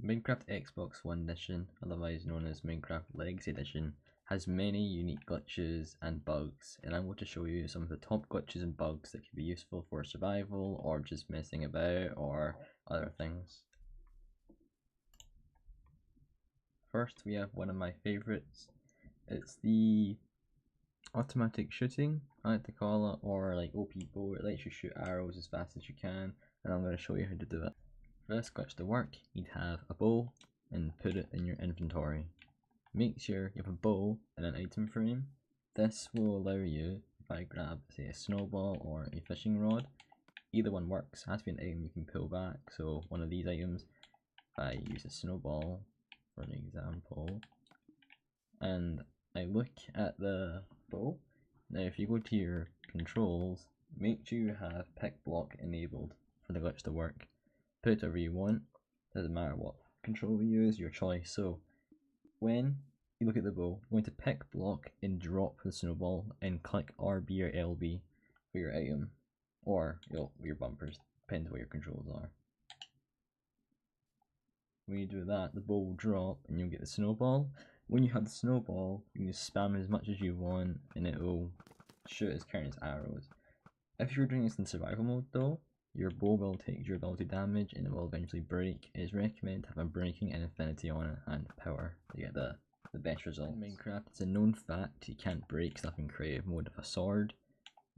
Minecraft Xbox One Edition, otherwise known as Minecraft Legacy Edition, has many unique glitches and bugs, and I'm going to show you some of the top glitches and bugs that can be useful for survival or just messing about or other things. First, we have one of my favorites. It's the automatic shooting, I like to call it, or like OP bow. It lets you shoot arrows as fast as you can, and I'm going to show you how to do it. For this glitch to work, you'd have a bow and put it in your inventory. Make sure you have a bow and an item frame. This will allow you, if I grab say a snowball or a fishing rod, either one works. It has to be an item you can pull back, so one of these items, if I use a snowball for an example, and I look at the bow. Now if you go to your controls, make sure you have pick block enabled for the glitch to work. Put it wherever you want, doesn't matter what control you use, your choice. So when you look at the bow, you're going to pick block and drop the snowball and click RB or LB for your item, or your bumpers, depends what your controls are. When you do that, the bow will drop and you'll get the snowball. When you have the snowball, you can just spam as much as you want and it will shoot as current as arrows. If you're doing this in survival mode though, your bow will take durability damage and it will eventually break. It is recommended to have a breaking and infinity on it and power to get the best result. In Minecraft, it's a known fact you can't break stuff in creative mode with a sword.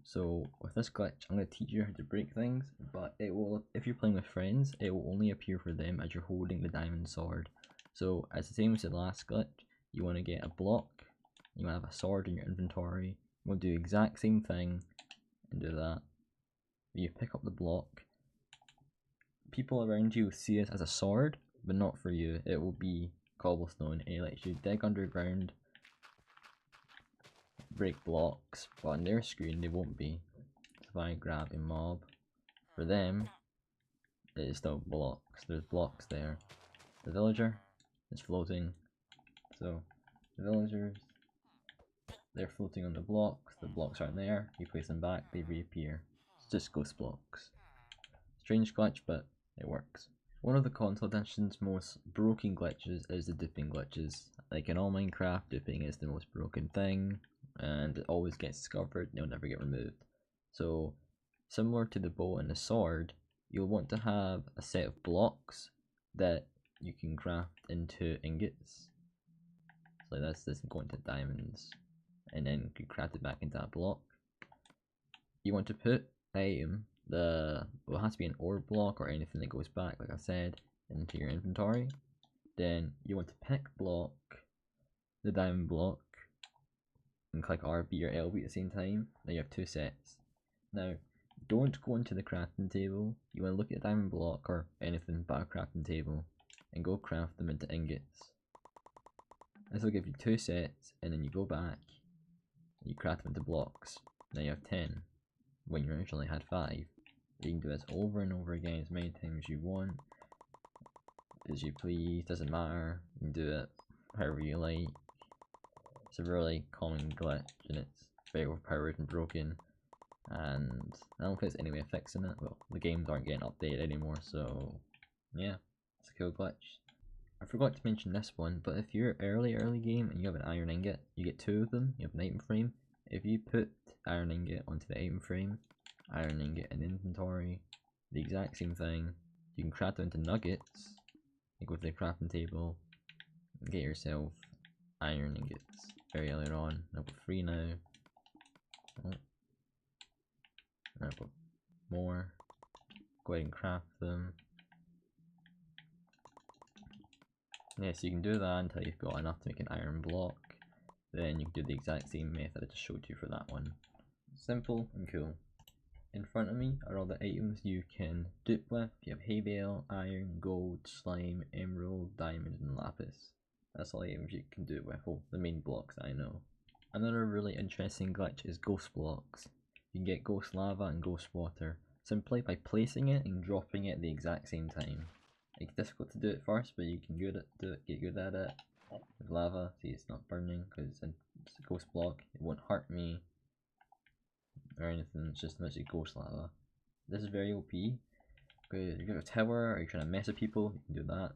So with this glitch, I'm going to teach you how to break things, but it will, if you're playing with friends, it will only appear for them as you're holding the diamond sword. So as the same as the last glitch, you want to get a block, you want to have a sword in your inventory, you want to do the exact same thing and do that. You pick up the block, people around you will see it as a sword, but not for you. It will be cobblestone. It lets you dig underground, break blocks, but on their screen they won't be. So if I grab a mob, for them it is still blocks. There's blocks there. The villager is floating, so the villagers, they're floating on the blocks aren't there, you place them back, they reappear. It's just ghost blocks. Strange glitch, but it works. One of the console edition's most broken glitches is the duping glitches. Like in all Minecraft, duping is the most broken thing, and it always gets discovered and it'll never get removed. So, similar to the bow and the sword, you'll want to have a set of blocks that you can craft into ingots. So that's this going to diamonds, and then you craft it back into a block. You want to put item, it has to be an ore block or anything that goes back, like I said, into your inventory. Then you want to pick block, the diamond block, and click RB or LB at the same time. Now you have two sets. Now, don't go into the crafting table. You want to look at the diamond block or anything but a crafting table and go craft them into ingots. This will give you two sets, and then you go back, you craft them into blocks. Now you have 10 when you originally had 5. You can do this over and over again as many times as you want, as you please, doesn't matter. You can do it however you like. It's a really common glitch and it's very overpowered and broken, and I don't think there's any way of fixing it. Well, the games aren't getting updated anymore, so yeah, it's a cool glitch. I forgot to mention this one, but if you're early game and you have an iron ingot, you get 2 of them, you have an item frame. If you put iron ingot onto the item frame, iron ingot in inventory, the exact same thing, you can craft them into nuggets. You go to the crafting table and get yourself iron ingots very early on. I've got 3 now. Oh. I've got more. Go ahead and craft them. Yeah, so you can do that until you've got enough to make an iron block. Then you can do the exact same method I just showed you for that one. Simple and cool. In front of me are all the items you can dupe with. You have hay bale, iron, gold, slime, emerald, diamond, and lapis. That's all the items you can do it with. Oh, the main blocks I know. Another really interesting glitch is ghost blocks. You can get ghost lava and ghost water simply by placing it and dropping it at the exact same time. It's difficult to do it first, but you can get good at it. With lava, see it's not burning because it's a ghost block. It won't hurt me or anything, it's just literally ghost lava. This is very OP. If you got a tower or you're trying to mess with people, you can do that.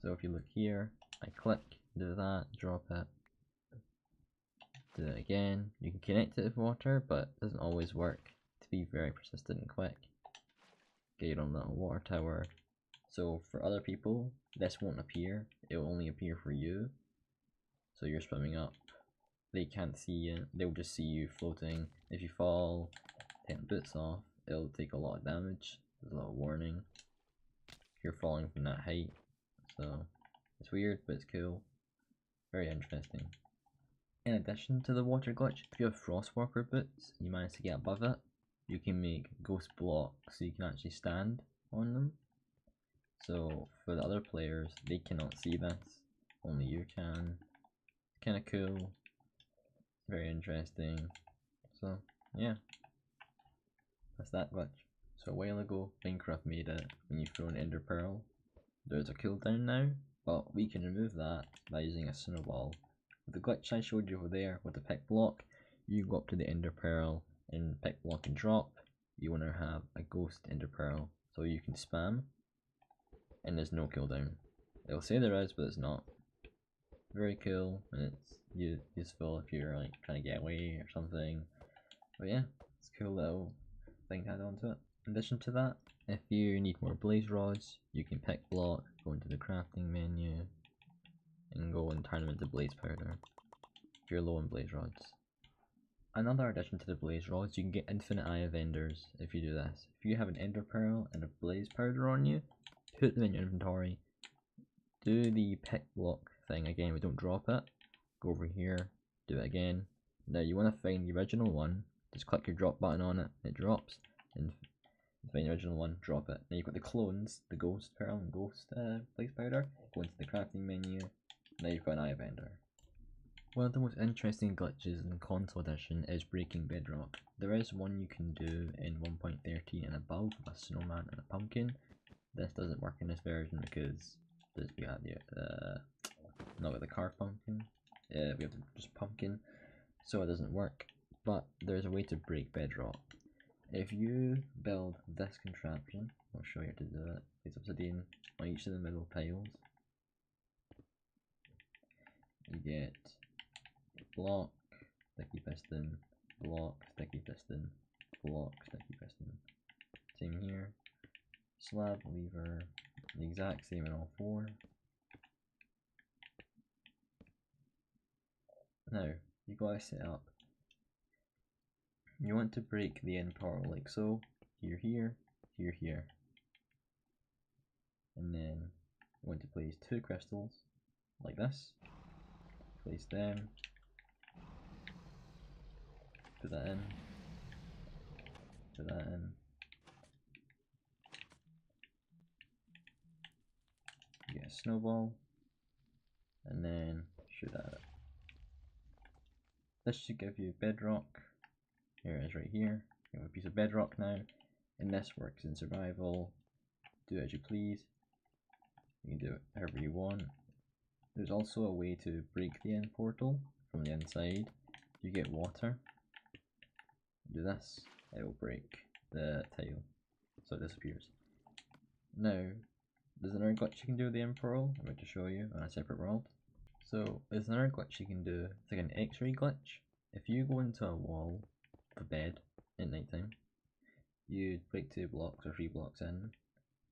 So if you look here, I click, do that, drop it, do it again. You can connect it with water, but it doesn't always work to be very persistent and quick. Get your own little water tower. So for other people, this won't appear, it will only appear for you. So you're swimming up, they can't see you, they'll just see you floating. If you fall, take the boots off, it'll take a lot of damage. There's a little warning if you're falling from that height. So it's weird, but it's cool. Very interesting. In addition to the water glitch, if you have Frostwalker boots and you manage to get above it, you can make ghost blocks so you can actually stand on them. So for the other players, they cannot see this, only you can. It's kind of cool, very interesting. So yeah, that's that glitch. So a while ago, Minecraft made it when you throw an ender pearl. There's a cooldown now, but we can remove that by using a snowball. With the glitch I showed you over there with the pick block, you go up to the ender pearl and pick block and drop. You want to have a ghost ender pearl, so you can spam, and there's no cooldown. It'll say there is, but it's not. Very cool, and it's useful if you're like trying to get away or something. But yeah, it's a cool little thing to add on to it. In addition to that, if you need more blaze rods, you can pick block, go into the crafting menu, and go and turn them into blaze powder if you're low on blaze rods. Another addition to the blaze rods, you can get infinite eye of enders if you do this. If you have an ender pearl and a blaze powder on you, put them in your inventory, do the pick block thing again, but don't drop it. Go over here, do it again. Now you want to find the original one, just click your drop button on it, it drops, and find the original one, drop it. Now you've got the clones, the ghost pearl and ghost blaze powder, go into the crafting menu, now you've got an eye of ender. One of the most interesting glitches in console edition is breaking bedrock. There is one you can do in 1.13 and above, a snowman and a pumpkin. This doesn't work in this version because we have not with the carved pumpkin. We have just pumpkin, so it doesn't work. But there's a way to break bedrock. If you build this contraption, I'll show you how to do it. It's obsidian on each of the middle tiles. You get block, sticky piston, block, sticky piston, block, sticky piston. Same here. Slab, lever, the exact same in all four. Now, you gotta set up. You want to break the end portal like so, here, here, here, here. And then you want to place two crystals, like this. Place them. Put that in. Put that in. You get a snowball. And then shoot at it. This should give you bedrock. Here it is right here. You have a piece of bedrock now. And this works in survival. Do it as you please. You can do it however you want. There's also a way to break the end portal from the inside. You get water. Do this, it will break the tile, so it disappears. Now, there's another glitch you can do with the end portal. I'm going to show you on a separate world. So there's another glitch you can do. It's like an X-ray glitch. If you go into a wall of a bed at night time, you break 2 blocks or 3 blocks in,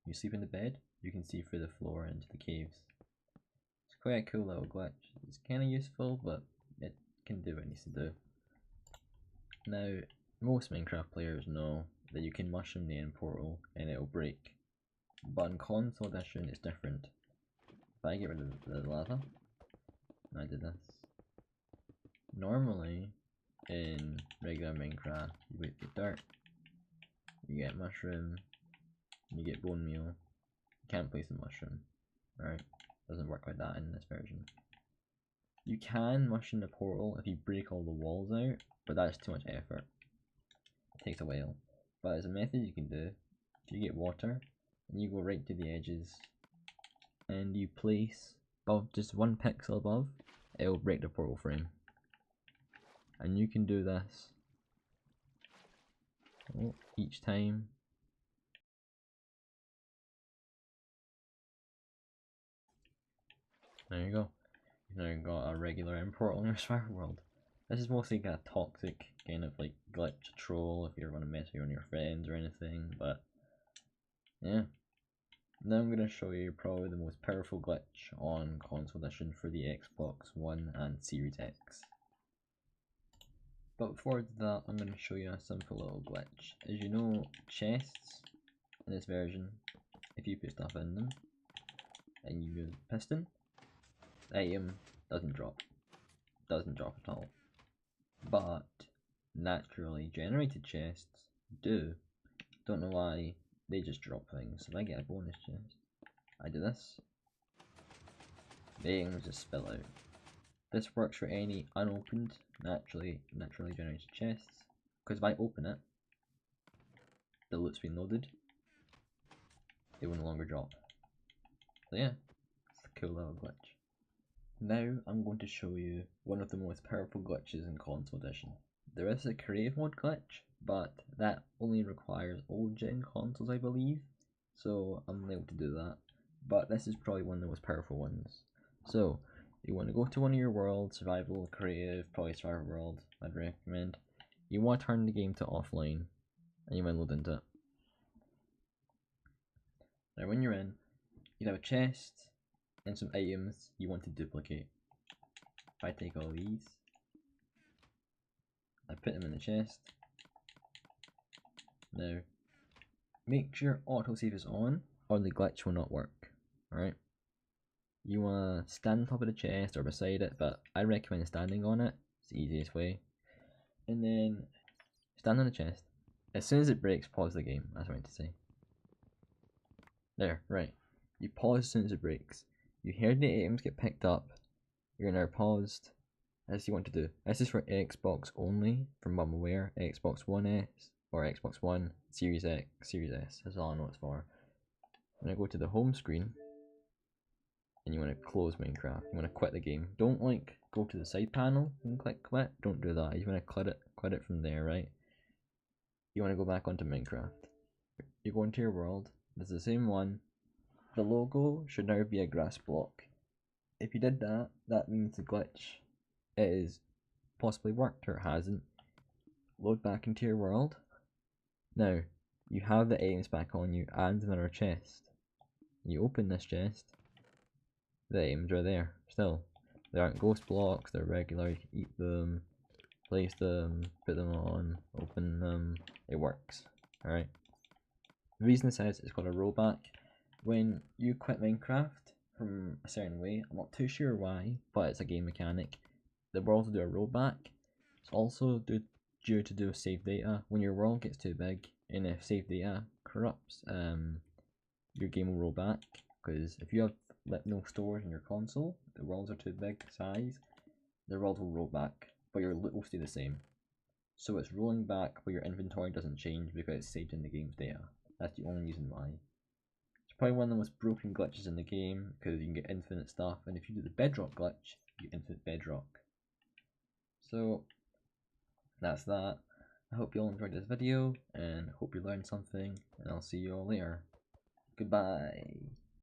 you sleep in the bed, you can see through the floor into the caves. It's quite a cool little glitch. It's kind of useful, but it can do what it needs to do. Now, most Minecraft players know that you can mushroom the end portal and it'll break, but in console edition it's different. If I get rid of the lava, and I did this, normally in regular Minecraft you would get dirt, you get mushroom, you get bone meal. You can't place a mushroom, right? Doesn't work like that in this version. You can mushroom the portal if you break all the walls out, but that's too much effort. It takes a while. But there's a method you can do. If you get water, and you go right to the edges, and you place above, just 1 pixel above, it will break the portal frame. And you can do this each time. There you go. You've now got a regular import on your survival world. This is mostly kind of toxic, kind of like glitch troll if you're going to mess with one of your friends or anything, but yeah. Now I'm going to show you probably the most powerful glitch on console edition for the Xbox One and Series X. But before I do that, I'm going to show you a simple little glitch. As you know, chests in this version, if you put stuff in them and you move the piston, the item doesn't drop. Doesn't drop at all. But naturally generated chests do. Don't know why, they just drop things. If I get a bonus chest, I do this, the items just spill out. This works for any unopened, naturally generated chests, because if I open it, the loot's been loaded, they will no longer drop. So yeah, it's a cool little glitch. Now I'm going to show you one of the most powerful glitches in console edition. There is a creative mode glitch, but that only requires old gen consoles, I believe, so I'm unable to do that. But this is probably one of the most powerful ones. So you want to go to one of your worlds, survival, creative, probably survival world, I'd recommend. You want to turn the game to offline, and you want to load into it. Now when you're in, you have a chest and some items you want to duplicate. If I take all these, I put them in the chest. Now, make sure autosave is on or the glitch will not work, alright? You want to stand on top of the chest or beside it, but I recommend standing on it, it's the easiest way. And then, stand on the chest. As soon as it breaks, pause the game, that's what I meant to say. There, right. You pause as soon as it breaks. You hear the items get picked up, you're now paused, as you want to do. This is for Xbox only, from what I'm aware, Xbox One S, or Xbox One, Series X, Series S, that's all I know it's for. When I go to the home screen, and you want to close Minecraft, you want to quit the game. Don't like go to the side panel and click quit, don't do that. You want to quit it from there, right? You want to go back onto Minecraft. You go into your world, it's the same one. The logo should now be a grass block. If you did that, that means the glitch is possibly worked or it hasn't. Load back into your world. Now, you have the items back on you and another chest. You open this chest, the items are there still. They aren't ghost blocks, they're regular, you can eat them, place them, put them on, open them, it works, alright? The reason it says it's got a rollback, when you quit Minecraft from a certain way, I'm not too sure why, but it's a game mechanic, the world will do a rollback. It's also due to do with save data. When your world gets too big, and if save data corrupts, your game will roll back, because if you have no storage in your console, the worlds are too big size, the world will roll back, but your loot will stay the same. So it's rolling back, but your inventory doesn't change because it's saved in the game's data. That's the only reason why. It's probably one of the most broken glitches in the game, because you can get infinite stuff, and if you do the bedrock glitch, you get infinite bedrock. So that's that. I hope you all enjoyed this video, and hope you learned something, and I'll see you all later. Goodbye.